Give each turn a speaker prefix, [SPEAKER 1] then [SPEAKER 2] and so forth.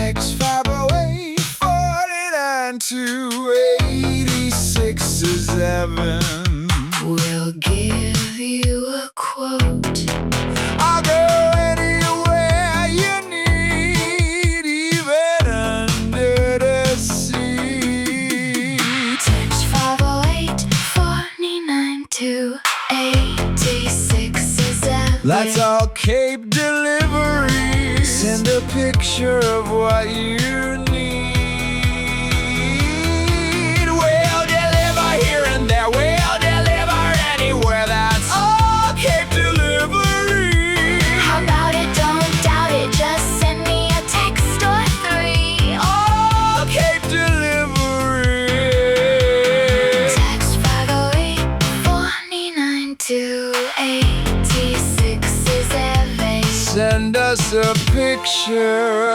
[SPEAKER 1] Text 508-49 to 8667.
[SPEAKER 2] We'll give you a quote.
[SPEAKER 1] I'll go anywhere you need, even under the sea.
[SPEAKER 2] Text 508-49 to 8667.
[SPEAKER 1] That's all Cape Deliveries. Send a picture of what you need. We'll deliver here and there. We'll deliver anywhere. That's all Cape Deliveries.
[SPEAKER 2] How about it? Don't doubt it. Just send me a text or three.
[SPEAKER 1] All Cape Deliveries.
[SPEAKER 2] Text 508-49 to 8667.
[SPEAKER 1] Send us a picture